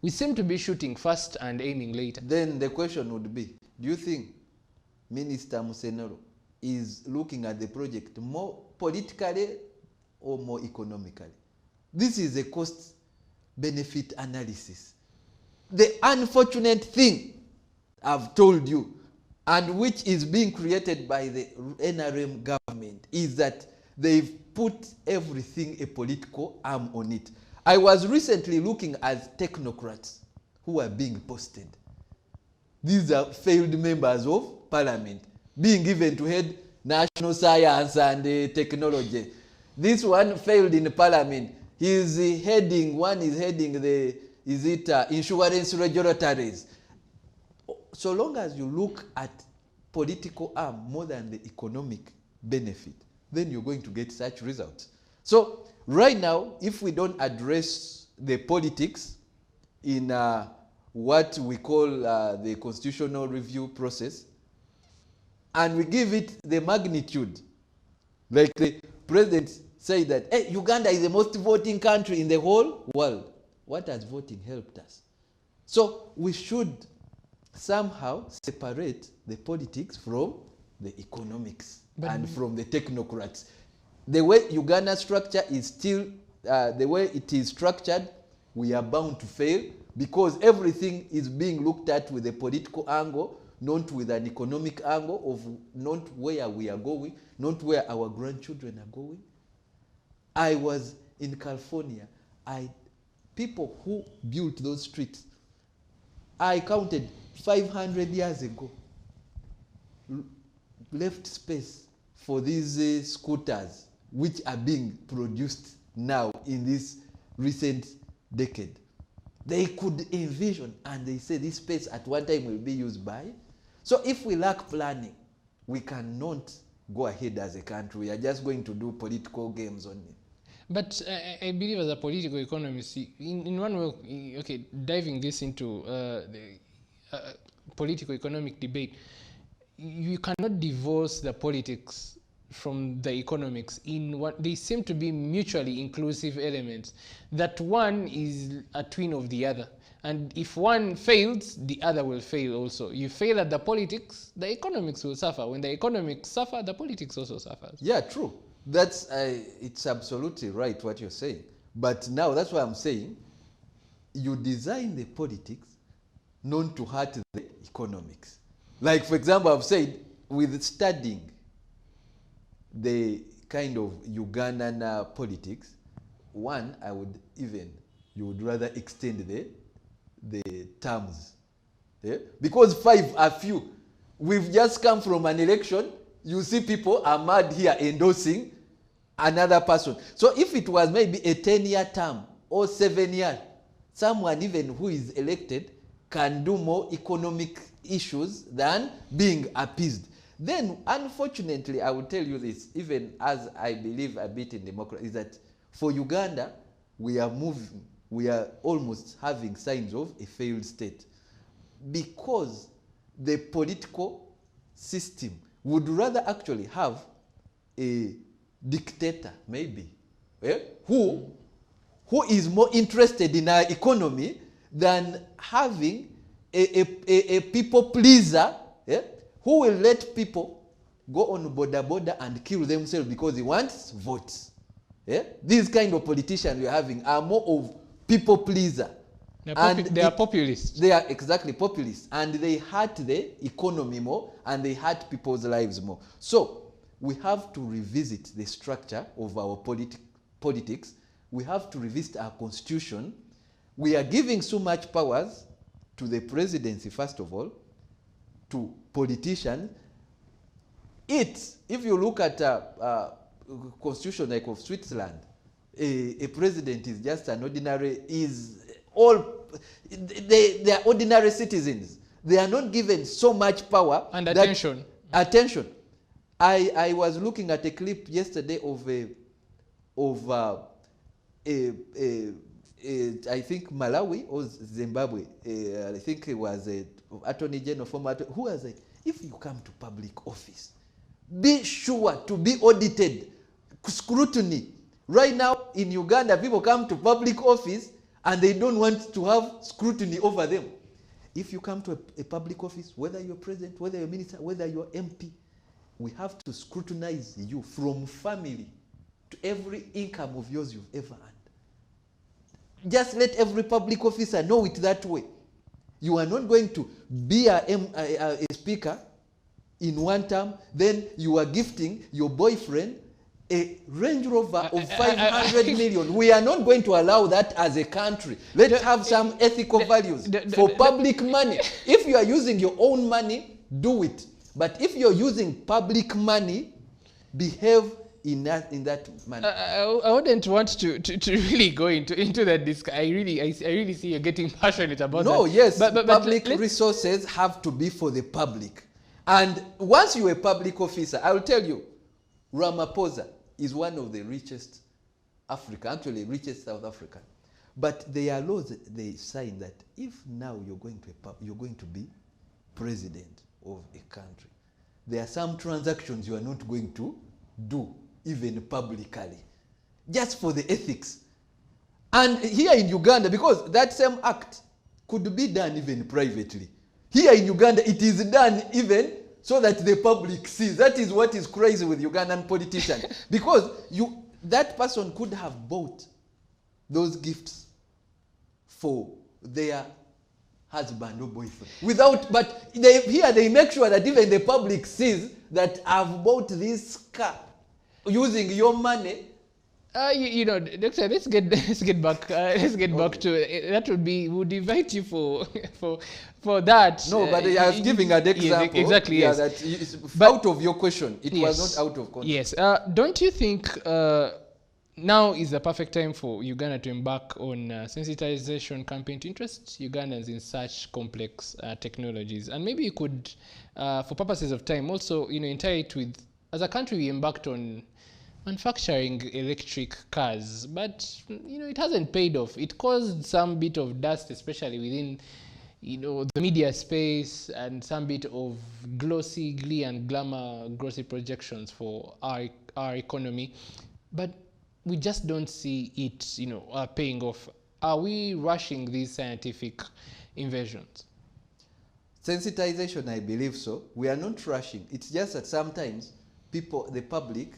we seem to be shooting first and aiming later. Then the question would be, do you think Minister Musenero is looking at the project more politically or more economically? This is a cost-benefit analysis. The unfortunate thing I've told you, and which is being created by the NRM government, is that they've put everything a political arm on it. I was recently looking at technocrats who are being posted. These are failed members of parliament being given to head national science and technology. This one failed in parliament. One is heading the, insurance regulatories. So long as you look at political arm more than the economic benefit, then you're going to get such results. So right now, if we don't address the politics in what we call the constitutional review process, and we give it the magnitude, like the president said that, hey, Uganda is the most voting country in the whole world. What has voting helped us? So we should somehow separate the politics from the economics and from the technocrats. the way Uganda structure is still, the way it is structured, we are bound to fail because everything is being looked at with a political angle, not with an economic angle of not where we are going, not where our grandchildren are going. I was in California. People who built those streets, I counted 500 years ago, left space for these scooters which are being produced now in this recent decade. They could envision, and they say this space at one time will be used by. So if we lack planning, we cannot go ahead as a country. We are just going to do political games only. But I believe as a political economist, in one way, okay, diving this into the political economic debate, you cannot divorce the politics from the economics. In what they seem to be mutually inclusive elements, that one is a twin of the other. And if one fails, the other will fail also. You fail at the politics, the economics will suffer. When the economics suffer, the politics also suffers. Yeah, true. That's it's absolutely right what you're saying. But now that's why I'm saying you design the politics not to hurt the economics. Like, for example, I've said with studying the kind of Ugandan politics, one, you would rather extend the terms. Yeah? Because 5 are few. We've just come from an election. You see people are mad here endorsing another person. So if it was maybe a 10-year term or 7-year, someone even who is elected can do more economic issues than being appeased. Then, unfortunately, I will tell you this, even as I believe a bit in democracy, is that for Uganda, we are almost having signs of a failed state because the political system would rather actually have a dictator, maybe, who is more interested in our economy than having a people pleaser, who will let people go on border and kill themselves because he wants votes. These kind of politicians we are having are more of people pleaser. They are populists. They are exactly populists, and they hurt the economy more, and they hurt people's lives more. So we have to revisit the structure of our politics. We have to revisit our constitution. We are giving so much powers to the presidency, first of all, to politicians. If you look at a constitution like of Switzerland, a president is just an ordinary, they are ordinary citizens. They are not given so much power. And attention. Attention. I was looking at a clip yesterday of I think Malawi or Zimbabwe. I think it was a Attorney General who was like, if you come to public office, be sure to be audited, scrutiny. Right now in Uganda, people come to public office and they don't want to have scrutiny over them. If you come to a public office, whether you're president, whether you're minister, whether you're MP, we have to scrutinize you from family to every income of yours you've ever earned. Just let every public officer know it that way. You are not going to be a speaker in one term, then you are gifting your boyfriend a Range Rover of 500 million. We are not going to allow that as a country. Let's have some ethical values for public money. If you are using your own money, do it. But if you're using public money, behave in that manner. I wouldn't want to really go into that discussion. I really see you're getting passionate about that. No, yes, but public resources have to be for the public. And once you're a public officer, I will tell you, Ramaphosa is one of the richest Africa, actually richest South African. But there are laws that they sign that if now you're going to be president of a country, there are some transactions you are not going to do, even publicly, just for the ethics. And here in Uganda, because that same act could be done even privately. Here in Uganda, it is done even so that the public sees. That is what is crazy with Ugandan politicians. Because that person could have bought those gifts for their husband or boyfriend but they make sure that even the public sees that I've bought this car using your money. You know, Doctor, let's get back back to that. Would invite you for that. No, but I was giving an example. Yes, exactly. Yeah, Yes. Out of your question, it yes, was not out of context. Yes. Don't you think now is the perfect time for Uganda to embark on a sensitization campaign to interest Ugandans in such complex technologies? And maybe you could, for purposes of time, also entire it with, as a country, we embarked on manufacturing electric cars, but it hasn't paid off. It caused some bit of dust, especially within the media space, and some bit of glossy glee and glamour glossy projections for our economy, but we just don't see it paying off. Are we rushing these scientific invasions? Sensitization, I believe so. We are not rushing. It's just that sometimes the public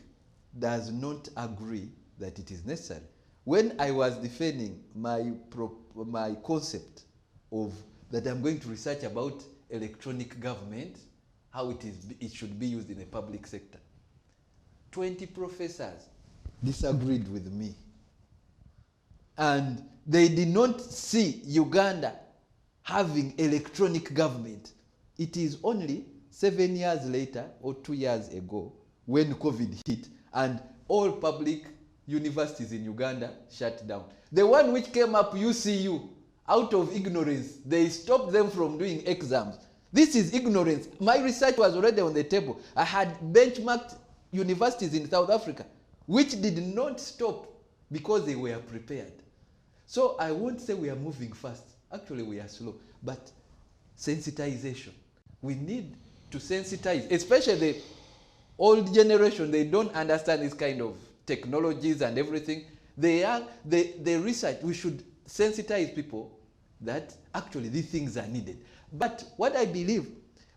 does not agree that it is necessary. When I was defending my concept of that I'm going to research about electronic government, how it should be used in the public sector, 20 professors disagreed with me. And they did not see Uganda having electronic government. It is only 7 years later or 2 years ago when COVID hit and all public universities in Uganda shut down. The one which came up, UCU, out of ignorance, they stopped them from doing exams. This is ignorance. My research was already on the table. I had benchmarked universities in South Africa, which did not stop because they were prepared. So I won't say we are moving fast. Actually, we are slow. But sensitization. We need to sensitize, especially the old generation. They don't understand this kind of technologies and everything. The research, we should sensitize people that actually these things are needed. But what I believe,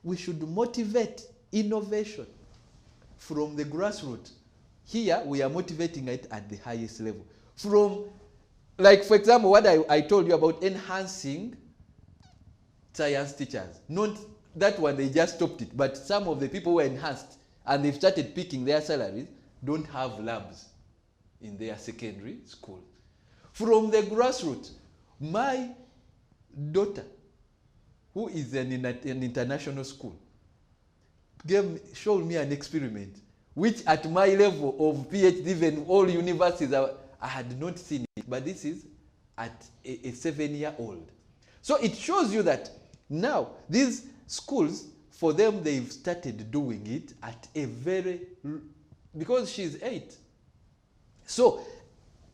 we should motivate innovation from the grassroots. Here, we are motivating it at the highest level. From, like, for example, what I told you about enhancing science teachers. Not that one, they just stopped it. But some of the people who are enhanced and they've started picking their salaries don't have labs in their secondary school. From the grassroots, my daughter, who is in an international school, showed me an experiment which at my level of PhD, even all universities, I had not seen it. But this is at a 7-year-old. So it shows you that now these schools, for them, they've started doing it at a because she's 8. So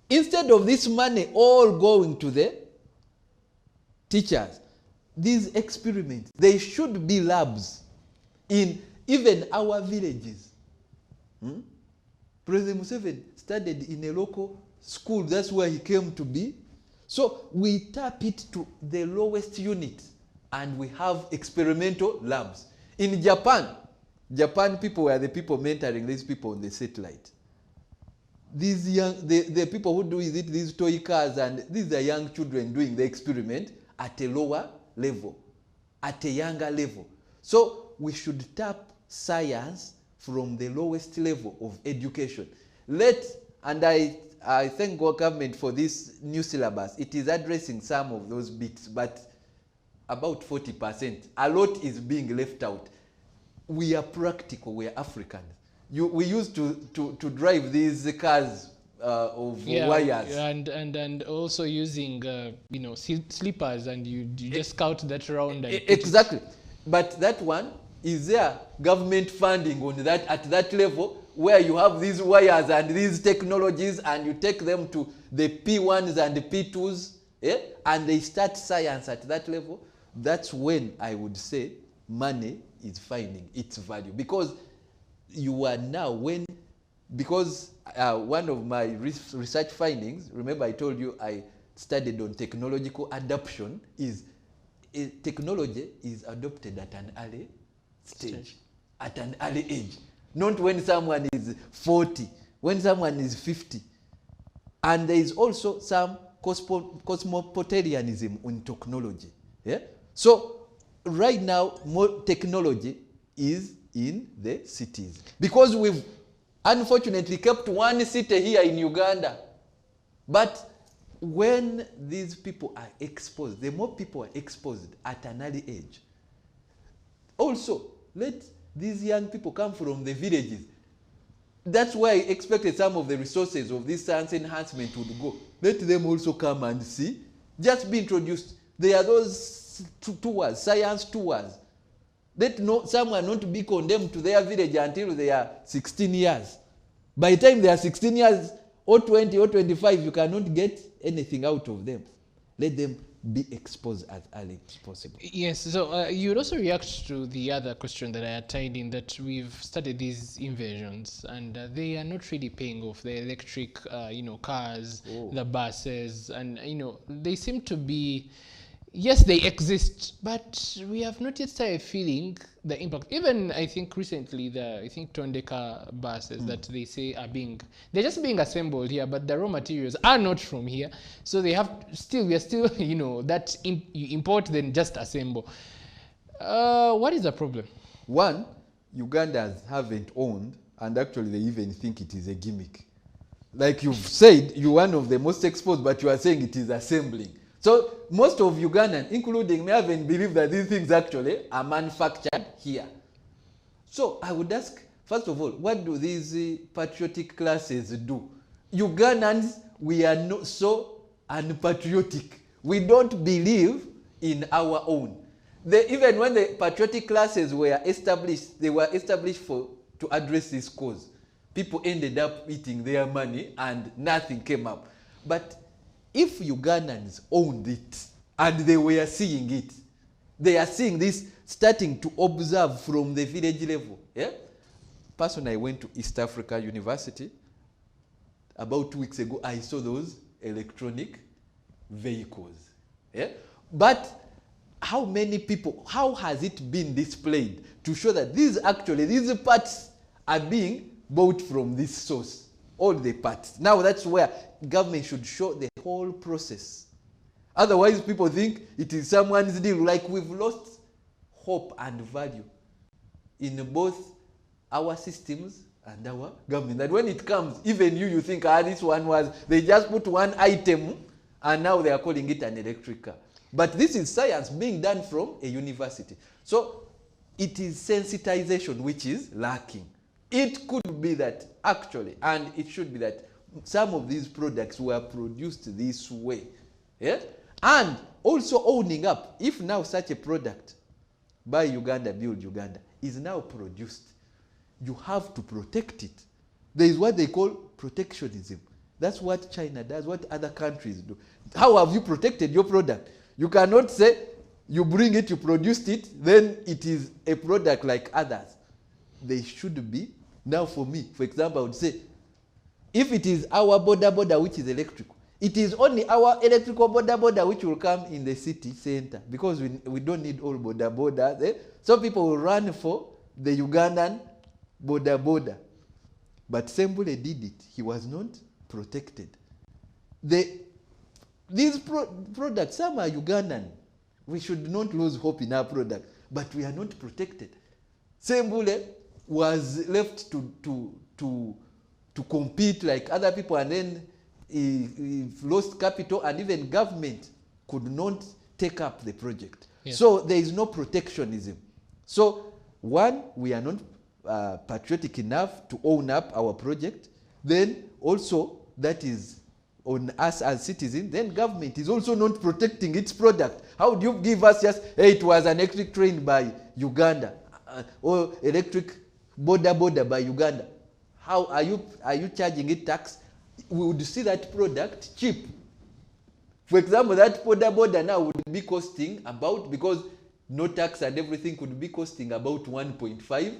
instead of this money all going to the teachers, these experiments, they should be labs in even our villages. President Museveni studied in a local school. That's where he came to be. So we tap it to the lowest unit and we have experimental labs. In Japan people were the people mentoring these people on the satellite. These the people who do these toy cars, and these are young children doing the experiment at a lower level, at a younger level. So we should tap science from the lowest level of education. And I thank our government for this new syllabus. It is addressing some of those bits, but about 40%. A lot is being left out. We are practical, we are Africans. We used to drive these cars of wires. And also using sleepers, and you just scout that around. And exactly. But that one, is there government funding on that at that level where you have these wires and these technologies and you take them to the P1s and the P2s, and they start science at that level? That's when I would say money is finding its value. Because you are now because one of my research findings, remember I told you I studied on technological adoption, is technology is adopted at an early stage. at an early age. Not when someone is 40, when someone is 50. And there is also some cosmopolitanism in technology. Yeah? So right now, more technology is in the cities. Because we've unfortunately kept one city here in Uganda. But when these people are exposed, the more people are exposed at an early age. Also, let these young people come from the villages. That's why I expected some of the resources of this science enhancement would go. Let them also come and see. Just be introduced. There are those tours, science tours. Let someone not be condemned to their village until they are 16 years. By the time they are 16 years, or 20 or 25, you cannot get anything out of them. Let them be exposed as early as possible. Yes, so you would also react to the other question that I had tied in, that we've started these invasions and they are not really paying off. The electric, cars, the buses, and, they seem to be, yes, they exist, but we have not yet started feeling the impact. Even, I think, recently, the Tondeka buses that they say they're just being assembled here, but the raw materials are not from here. So we are still, that you import then just assemble. What is the problem? One, Ugandans haven't owned, and actually they even think it is a gimmick. Like you've said, you're one of the most exposed, but you are saying it is assembling. So most of Ugandans, including me, haven't believed that these things actually are manufactured here. So I would ask, first of all, what do these patriotic classes do? Ugandans, we are not so unpatriotic. We don't believe in our own. Even when the patriotic classes were established, they were established to address this cause. People ended up eating their money and nothing came up. But if Ugandans owned it and they were seeing it, they are seeing this starting to observe from the village level. Yeah? Personally, I went to East Africa University. About 2 weeks ago, I saw those electronic vehicles. Yeah? But how many people, how has it been displayed to show that these parts are being bought from this source? All the parts. Now that's where government should show the whole process. Otherwise, people think it is someone's deal. Like we've lost hope and value in both our systems and our government. That when it comes, even you think, this one was, they just put one item and now they are calling it an electric car. But this is science being done from a university. So it is sensitization which is lacking. It could be that actually, and it should be that some of these products were produced this way. Yeah? And also owning up, if now such a product, buy Uganda, build Uganda, is now produced, you have to protect it. There is what they call protectionism. That's what China does, what other countries do. How have you protected your product? You cannot say you bring it, you produced it, then it is a product like others. They should be. Now for me, for example, I would say, if it is our boda which is electrical, it is only our electrical boda which will come in the city center, because we don't need all boda. Eh? Some people will run for the Ugandan boda. But Sembule did it. He was not protected. These products, some are Ugandan. We should not lose hope in our product, but we are not protected. Sembule was left to compete like other people, and then he lost capital, and even government could not take up the project. Yeah. So there is no protectionism. So one, we are not patriotic enough to own up our project. Then also that is on us as citizens. Then government is also not protecting its product. How do you give us just, hey, it was an electric train by Uganda or electric boda by Uganda? How are you charging it tax? We would see that product cheap. For example, that boda now would be costing about, because no tax and everything, could be costing about $1.5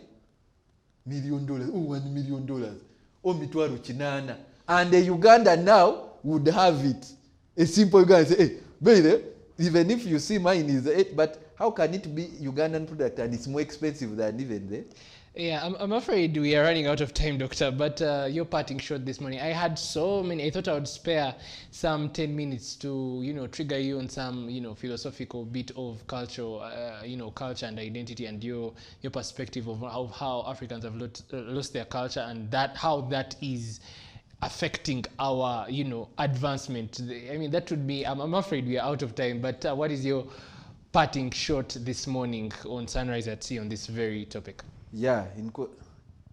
million. $1 million. Mitwaro chinana. And the Uganda now would have it. A simple guy say, hey, baby, even if you see mine is 8, but how can it be Ugandan product and it's more expensive than even there? Yeah, I'm afraid we are running out of time, Doctor, but you're parting short this morning. I had so many, I thought I would spare some 10 minutes to, trigger you on some, philosophical bit of culture, culture and identity, and your perspective of how Africans have lost their culture, and how that is affecting our, advancement. I mean, that would be, I'm afraid we are out of time, but what is your parting short this morning on Sunrise at Sea on this very topic? Yeah,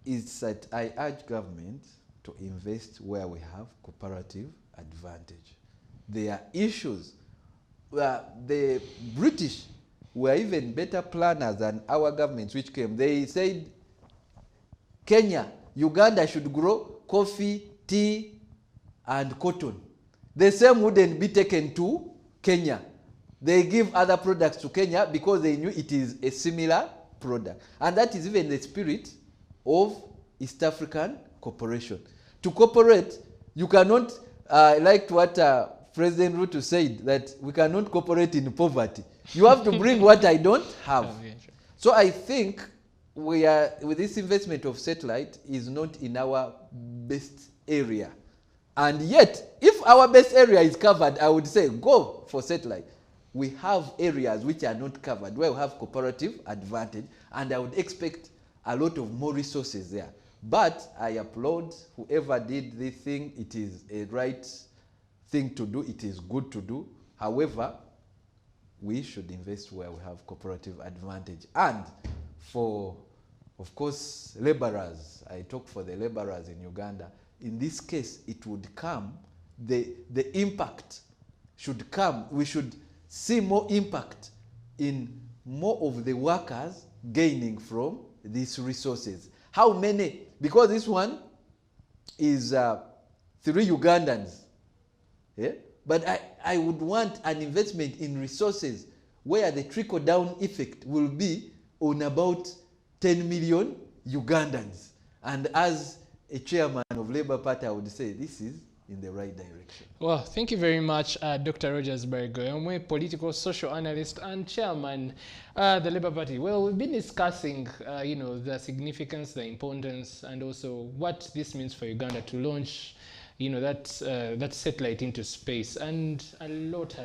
it's that I urge government to invest where we have comparative advantage. There are issues where the British were even better planners than our governments which came. They said Kenya, Uganda should grow coffee, tea, and cotton. The same wouldn't be taken to Kenya. They give other products to Kenya because they knew it is a similar product. And that is even the spirit of East African cooperation. To cooperate, you cannot, like what President Ruto said, that we cannot cooperate in poverty. You have to bring what I don't have. Oh, yeah, sure. So I think we are, with this investment of satellite, is not in our best area. And yet, if our best area is covered, I would say go for satellite. We have areas which are not covered, where we have comparative advantage, and I would expect a lot of more resources there. But I applaud whoever did this thing. It is a right thing to do. It is good to do. However, we should invest where we have comparative advantage. And for, of course, laborers, I talk for the laborers in Uganda, in this case, it would come, the impact should come. We should see more impact in more of the workers gaining from these resources. How many? Because this one is 3 Ugandans. Yeah? But I would want an investment in resources where the trickle-down effect will be on about 10 million Ugandans. And as a chairman of Labour Party, I would say this is in the right direction. Well, thank you very much, Dr. Rogers Barigoyomwe, political social analyst and chairman the Labour Party. Well, we've been discussing, the significance, the importance, and also what this means for Uganda to launch, that satellite into space. And a lot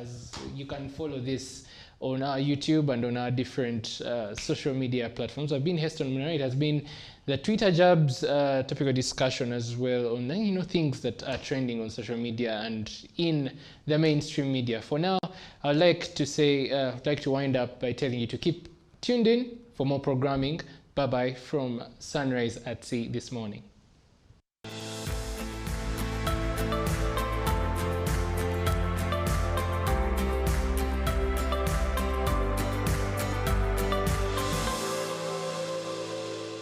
you can follow this on our YouTube and on our different social media platforms. I've been Heston Munari. It has been the Twitter Jabs topical discussion as well on things that are trending on social media and in the mainstream media. For now, I'd like to say, I'd like to wind up by telling you to keep tuned in for more programming. Bye-bye from Sunrise at Sea this morning.